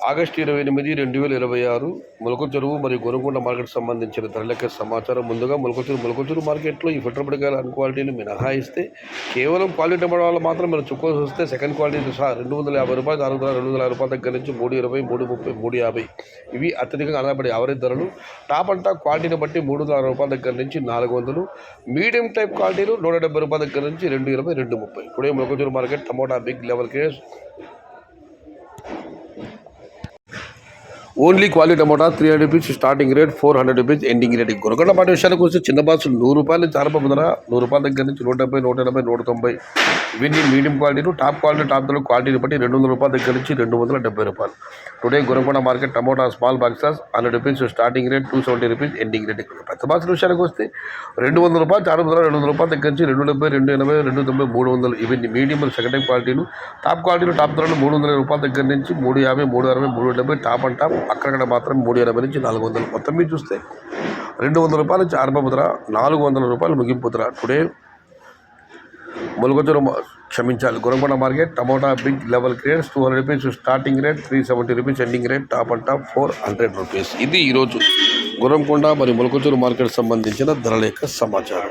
August 28, 2026 మొలకచెరువు మరియు గోరంకొండ market సంబంధించిన ధరలకే సమాచారం. ముందుగా మొలకచెరువు మార్కెట్లో ఈ ఫిల్టర్ పొడికాయల అన్ క్వాలిటీలు మినహాయిస్తే కేవలం క్వాలిటీ టమాటాలు మాత్రం మీరు చుక్కోసి వస్తే సెకండ్ క్వాలిటీ సహా ₹250, ₹250 దగ్గర నుంచి ₹320, ₹330, ₹350 ఇవి అత్యధికంగా ఆధారపడే యావరేజ్ ధరలు. టాప్ అండ్ టాప్ క్వాలిటీని బట్టి ₹360 దగ్గర నుంచి 400, మీడియం టైప్ క్వాలిటీలు ₹170 దగ్గర నుంచి ₹220, ₹230. Today Molakacheruvu market tomato big level case only quality tomato ₹300 starting rate, ₹400 ending rate. Goragonda మాట విషయానికి వస్తే చిన్న బాక్సులు ₹100 నుంచి ఆరంభం ధర, ₹100 దగ్గర నుంచి ₹170, ₹180, ₹190 ఇవన్నీ మీడియం క్వాలిటీలు. టాప్ ధరలు క్వాలిటీని బట్టి ₹200 దగ్గర నుంచి ₹270. Today Goragonda market tomato small boxes ₹100 starting rate, ₹270 ending rate. పెద్ద బాక్సుల విషయానికి వస్తే ₹200 ఆరంభం ధర, ₹200 దగ్గర నుంచి ₹270, ₹280, ₹290, ₹300 ఇవన్నీ మీడియం సెకండ్ టైప్ క్వాలిటీలు. టాప్ క్వాలిటీలు టాప్ ధరలు ₹300 దగ్గర నుంచి ₹350, ₹360, ₹370. టాప్ అండ్ టాప్ అక్కడక్కడ మాత్రం ₹380 నుంచి ₹400. మొత్తం మీద చూస్తే ₹200 నుంచి ఆరంభపు ధర, ₹400 ముగింపు ధర. Today Gorankonda market tomato big level grades ₹200 starting rate, ₹370 ending rate. Top and top ₹400. ఇది ఈరోజు గొరంకొండ మరియు మొలకచెరువు మార్కెట్ సంబంధించిన ధరల యొక్క సమాచారం.